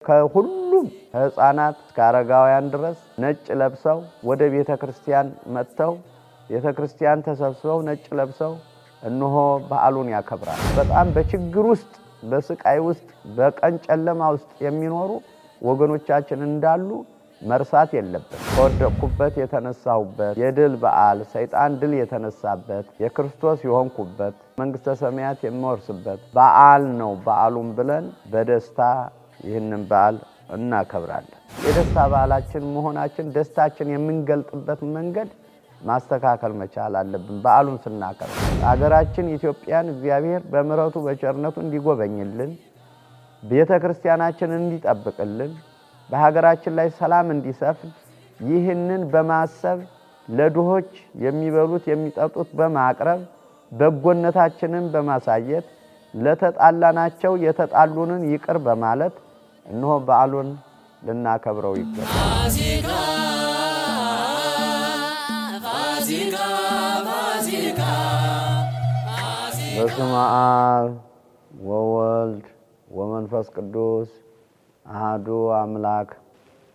ከሁሉም ህፃናት እስከ አረጋውያን ድረስ ነጭ ለብሰው ወደ ቤተክርስቲያን መጥተው ቤተክርስቲያን ተሰብስበው ነጭ ለብሰው እነሆ በዓሉን ያከብራሉ። በጣም በችግር ውስጥ በስቃይ ውስጥ በቀን ጨለማ ውስጥ የሚኖሩ ወገኖቻችን እንዳሉ መርሳት የለብንም። ከወደቅኩበት የተነሳሁበት የድል በዓል ሰይጣን ድል የተነሳበት የክርስቶስ የሆንኩበት መንግስተ ሰማያት የምወርስበት በዓል ነው። በዓሉን ብለን በደስታ ይህንን በዓል እናከብራለን። የደስታ በዓላችን መሆናችን ደስታችን የምንገልጥበት መንገድ ማስተካከል መቻል አለብን። በዓሉን ስናከብር ሀገራችን ኢትዮጵያን እግዚአብሔር በምሕረቱ በቸርነቱ እንዲጎበኝልን ቤተክርስቲያናችንን እንዲጠብቅልን በሀገራችን ላይ ሰላም እንዲሰፍን ይህንን በማሰብ ለድሆች የሚበሉት የሚጠጡት በማቅረብ በጎነታችንን በማሳየት ለተጣላናቸው የተጣሉንን ይቅር በማለት እነሆ በዓሉን ልናከብረው ይገባል። በስመ አብ ወወልድ ወመንፈስ ቅዱስ አሐዱ አምላክ።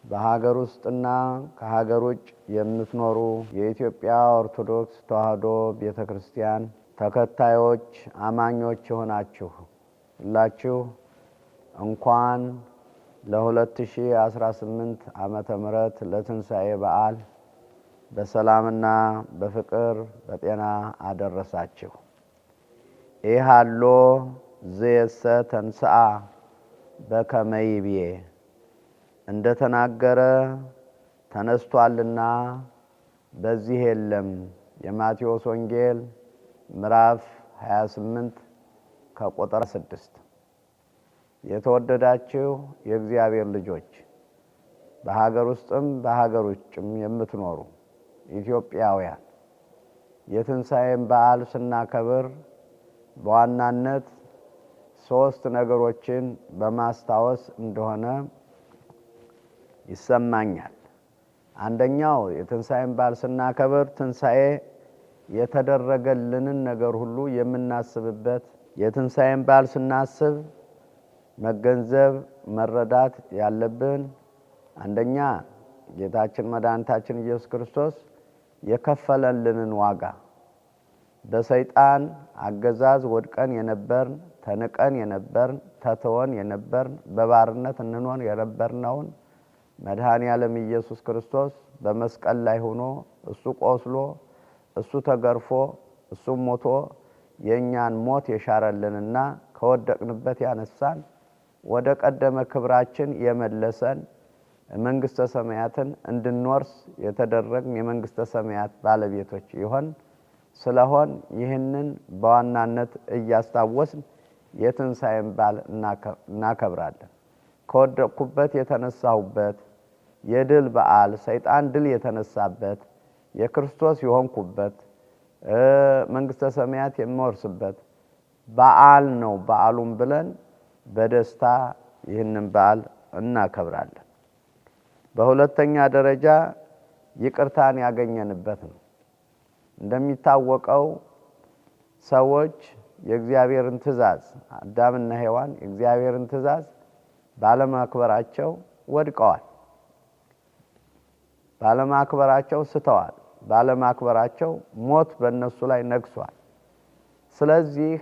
በሀገር ውስጥና ከሀገር ውጭ የምትኖሩ የኢትዮጵያ ኦርቶዶክስ ተዋሕዶ ቤተክርስቲያን ተከታዮች አማኞች የሆናችሁ ሁላችሁ እንኳን ለ2018 ዓመተ ምህረት ለትንሣኤ በዓል በሰላምና በፍቅር በጤና አደረሳችሁ። ኢሃሎ ዘየሰ ተንሥአ በከመ ይቤ እንደተናገረ ተነስቷልና በዚህ የለም። የማቴዎስ ወንጌል ምዕራፍ 28 ከቁጥር 6። የተወደዳችሁ የእግዚአብሔር ልጆች በሀገር ውስጥም በሀገር ውጭም የምትኖሩ ኢትዮጵያውያን የትንሣኤን በዓል ስናከብር በዋናነት 3 ነገሮችን በማስታወስ እንደሆነ ይሰማኛል። አንደኛው የትንሣኤን በዓል ስናከብር ትንሣኤ የተደረገልንን ነገር ሁሉ የምናስብበት የትንሣኤን በዓል ስናስብ መገንዘብ መረዳት ያለብን አንደኛ ጌታችን መድኃኒታችን ኢየሱስ ክርስቶስ የከፈለልንን ዋጋ በሰይጣን አገዛዝ ወድቀን የነበርን ተንቀን የነበርን ተተወን የነበርን በባርነት እንኖር የነበርነውን መድኃኔዓለም ኢየሱስ ክርስቶስ በመስቀል ላይ ሆኖ እሱ ቆስሎ እሱ ተገርፎ እሱ ሞቶ የኛን ሞት የሻረልንና ከወደቅንበት ያነሳን ወደ ቀደመ ክብራችን የመለሰን መንግስተ ሰማያትን እንድንወርስ የተደረግን የመንግስተ ሰማያት ባለቤቶች ይሆን ስለሆን ይህንን በዋናነት እያስታወስን የትንሣኤን በዓል እናከብራለን። ከወደቅኩበት የተነሳሁበት የድል በዓል ሰይጣን ድል የተነሳበት የክርስቶስ የሆንኩበት መንግስተ ሰማያት የምወርስበት በዓል ነው። በዓሉን ብለን በደስታ ይህንን በዓል እናከብራለን። በሁለተኛ ደረጃ ይቅርታን ያገኘንበት ነው። እንደሚታወቀው ሰዎች የእግዚአብሔርን ትእዛዝ አዳምና ሔዋን የእግዚአብሔርን ትእዛዝ ባለማክበራቸው ወድቀዋል። ባለማክበራቸው ስተዋል። ባለማክበራቸው ሞት በእነሱ ላይ ነግሷል። ስለዚህ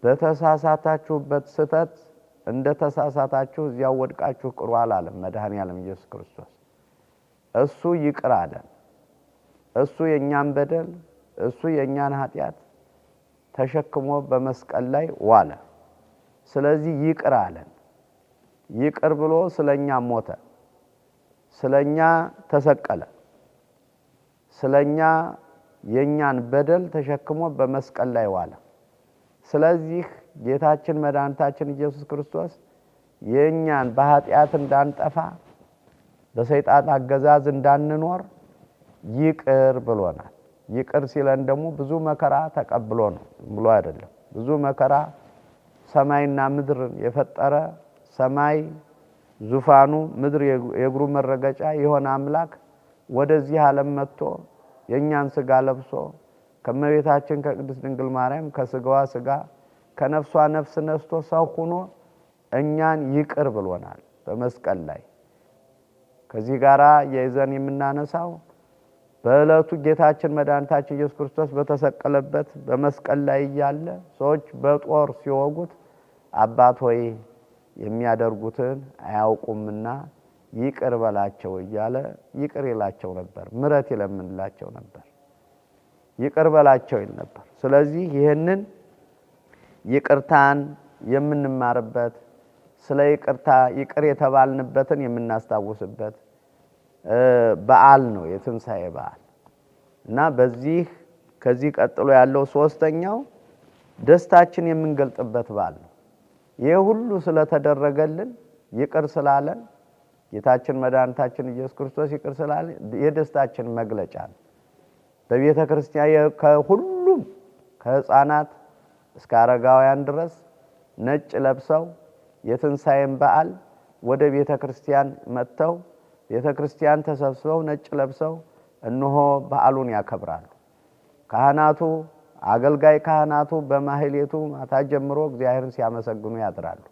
በተሳሳታችሁበት ስተት እንደተሳሳታችሁ እዚያው ወድቃችሁ ቅሩ አላለም መድኃኔዓለም ኢየሱስ ክርስቶስ። እሱ ይቅር አለን። እሱ የኛን በደል እሱ የኛን ኃጢአት ተሸክሞ በመስቀል ላይ ዋለ። ስለዚህ ይቅር አለን። ይቅር ብሎ ስለኛ ሞተ፣ ስለኛ ተሰቀለ፣ ስለኛ የኛን በደል ተሸክሞ በመስቀል ላይ ዋለ። ስለዚህ ጌታችን መድኃኒታችን ኢየሱስ ክርስቶስ የኛን በኃጢአት እንዳንጠፋ በሰይጣን አገዛዝ እንዳንኖር ይቅር ብሎናል። ይቅር ሲለን ደግሞ ብዙ መከራ ተቀብሎ ነው ብሎ አይደለም። ብዙ መከራ ሰማይና ምድርን የፈጠረ ሰማይ ዙፋኑ ምድር የእግሩ መረገጫ የሆነ አምላክ ወደዚህ ዓለም መጥቶ የኛን ስጋ ለብሶ ከመቤታችን ከቅድስት ድንግል ማርያም ከስጋዋ ስጋ ከነፍሷ ነፍስ ነስቶ ሰው ሆኖ እኛን ይቅር ብሎናል። በመስቀል ላይ ከዚህ ጋራ የይዘን የምናነሳው በእለቱ ጌታችን መድኃኒታችን ኢየሱስ ክርስቶስ በተሰቀለበት በመስቀል ላይ እያለ ሰዎች በጦር ሲወጉት አባት ሆይ የሚያደርጉትን አያውቁምና ይቅር በላቸው እያለ ይቅር ይላቸው ነበር፣ ምሕረት ይለምንላቸው ነበር፣ ይቅር በላቸው ይል ነበር። ስለዚህ ይሄንን ይቅርታን የምንማርበት ስለ ይቅርታ ይቅር የተባልንበትን የምናስታውስበት በዓል ነው የትንሣኤ በዓል እና ከዚህ ቀጥሎ ያለው ሶስተኛው ደስታችን የምንገልጥበት በዓል ነው። ይሄ ሁሉ ስለተደረገልን ይቅር ስላለን ጌታችን መድኃኒታችን ኢየሱስ ክርስቶስ ይቅር ስላለን የደስታችን መግለጫ ነው። በቤተ ክርስቲያን ከሁሉም ከሕፃናት እስከ አረጋውያን ድረስ ነጭ ለብሰው የትንሣኤን በዓል ወደ ቤተ ክርስቲያን መጥተው ቤተ ክርስቲያን ተሰብስበው ነጭ ለብሰው እነሆ በዓሉን ያከብራሉ። ካህናቱ አገልጋይ ካህናቱ በማህሌቱ ማታ ጀምሮ እግዚአብሔርን ሲያመሰግኑ ያድራሉ።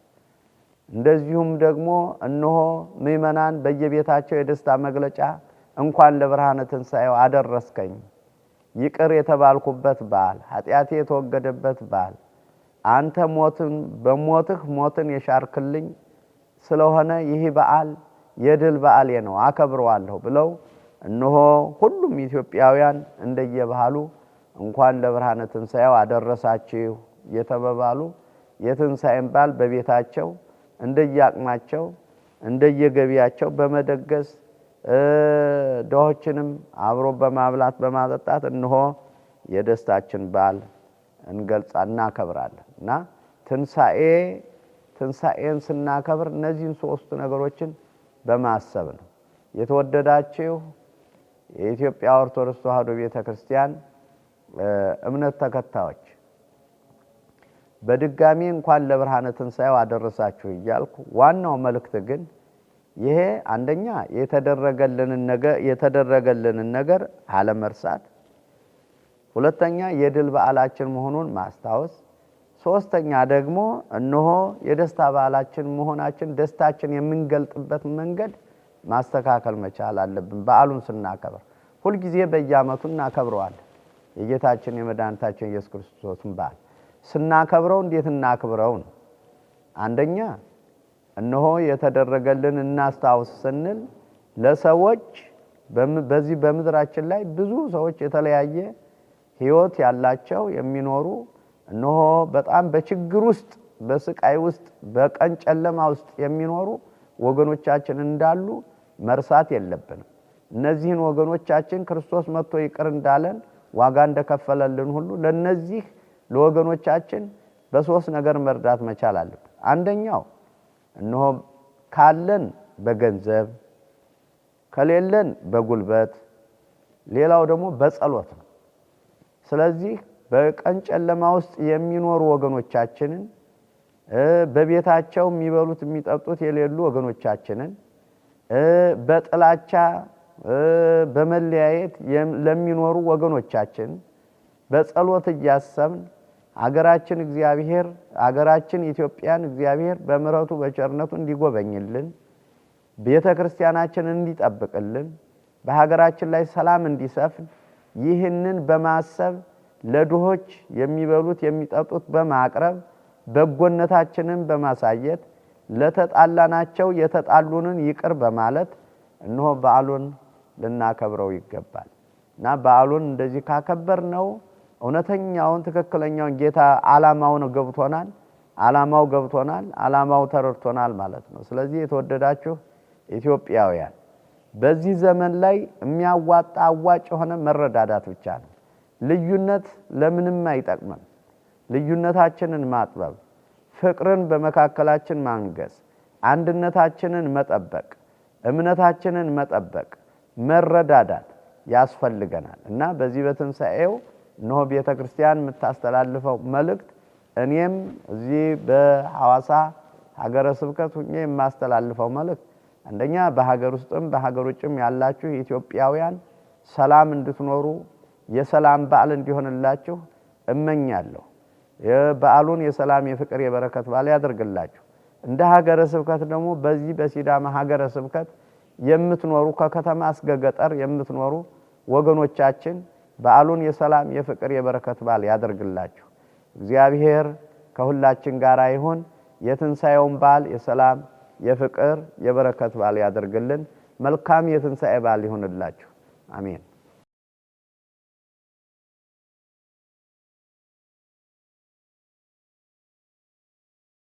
እንደዚሁም ደግሞ እነሆ ምእመናን በየቤታቸው የደስታ መግለጫ እንኳን ለብርሃነ ትንሣኤው አደረስከኝ፣ ይቅር የተባልኩበት በዓል፣ ኃጢአቴ የተወገደበት በዓል፣ አንተ በሞትህ ሞትን የሻርክልኝ ስለሆነ ይህ በዓል የድል በዓሌ ነው አከብረዋለሁ ብለው እነሆ ሁሉም ኢትዮጵያውያን እንደየባህሉ እንኳን ለብርሃነ ትንሣኤው አደረሳችሁ የተባባሉ የትንሣኤን በዓል በቤታቸው እንደየአቅማቸው እንደየገቢያቸው በመደገስ ድሆችንም አብሮ በማብላት በማጠጣት እነሆ የደስታችን በዓል እናከብራለን እና ትንሣኤን ስናከብር እነዚህን ሶስት ነገሮችን በማሰብ ነው። የተወደዳችሁ የኢትዮጵያ ኦርቶዶክስ ተዋሕዶ ቤተክርስቲያን እምነት ተከታዮች በድጋሚ እንኳን ለብርሃነ ትንሣኤው አደረሳችሁ እያልኩ ዋናው መልእክት ግን ይሄ አንደኛ የተደረገልንን ነገር አለመርሳት፣ ሁለተኛ የድል በዓላችን መሆኑን ማስታወስ፣ ሶስተኛ ደግሞ እነሆ የደስታ በዓላችን መሆናችን ደስታችን የምንገልጥበት መንገድ ማስተካከል መቻል አለብን። በዓሉን ስናከብር ሁልጊዜ በየዓመቱ እናከብረዋለን። የጌታችን የመድኃኒታችን ኢየሱስ ክርስቶስን በዓል ስናከብረው እንዴት እናክብረው ነው? አንደኛ እነሆ የተደረገልን እናስታውስ ስንል ለሰዎች በዚህ በምድራችን ላይ ብዙ ሰዎች የተለያየ ሕይወት ያላቸው የሚኖሩ እነሆ በጣም በችግር ውስጥ በስቃይ ውስጥ በቀን ጨለማ ውስጥ የሚኖሩ ወገኖቻችን እንዳሉ መርሳት የለብንም። እነዚህን ወገኖቻችን ክርስቶስ መጥቶ ይቅር እንዳለን ዋጋ እንደከፈለልን ሁሉ ለነዚህ ለወገኖቻችን በሶስት ነገር መርዳት መቻል አለብን። አንደኛው እነሆ ካለን በገንዘብ ከሌለን በጉልበት ሌላው ደግሞ በጸሎት ነው። ስለዚህ በቀን ጨለማ ውስጥ የሚኖሩ ወገኖቻችንን በቤታቸው የሚበሉት የሚጠጡት የሌሉ ወገኖቻችንን በጥላቻ በመለያየት ለሚኖሩ ወገኖቻችን በጸሎት እያሰብን አገራችን ኢትዮጵያን እግዚአብሔር በምሕረቱ በቸርነቱ እንዲጎበኝልን ቤተ ክርስቲያናችንን እንዲጠብቅልን በሀገራችን ላይ ሰላም እንዲሰፍን ይህንን በማሰብ ለድሆች የሚበሉት የሚጠጡት በማቅረብ በጎነታችንን በማሳየት ለተጣላናቸው የተጣሉንን ይቅር በማለት እነሆ በዓሉን ልናከብረው ይገባል እና በዓሉን እንደዚህ ካከበርነው እውነተኛውን ትክክለኛውን ጌታ ዓላማው ገብቶናል፣ ዓላማው ተረድቶናል ማለት ነው። ስለዚህ የተወደዳችሁ ኢትዮጵያውያን በዚህ ዘመን ላይ የሚያዋጣ አዋጭ የሆነ መረዳዳት ብቻ ነው። ልዩነት ለምንም አይጠቅምም። ልዩነታችንን ማጥበብ፣ ፍቅርን በመካከላችን ማንገስ፣ አንድነታችንን መጠበቅ፣ እምነታችንን መጠበቅ፣ መረዳዳት ያስፈልገናል እና በዚህ በትንሣኤው እነሆ ቤተ ክርስቲያን የምታስተላልፈው መልእክት እኔም እዚህ በሐዋሳ ሀገረ ስብከት ሆኜ የማስተላልፈው መልእክት አንደኛ በሀገር ውስጥም በሀገር ውጭም ያላችሁ ኢትዮጵያውያን ሰላም እንድትኖሩ የሰላም በዓል እንዲሆንላችሁ እመኛለሁ። የበዓሉን የሰላም የፍቅር የበረከት በዓል ያደርግላችሁ። እንደ ሀገረ ስብከት ደግሞ በዚህ በሲዳማ ሀገረ ስብከት የምትኖሩ ከከተማ እስከ ገጠር የምትኖሩ ወገኖቻችን በዓሉን የሰላም የፍቅር የበረከት በዓል ያደርግላችሁ። እግዚአብሔር ከሁላችን ጋር ይሁን። የትንሣኤውን በዓል የሰላም የፍቅር የበረከት በዓል ያደርግልን። መልካም የትንሣኤ በዓል ይሁንላችሁ። አሜን።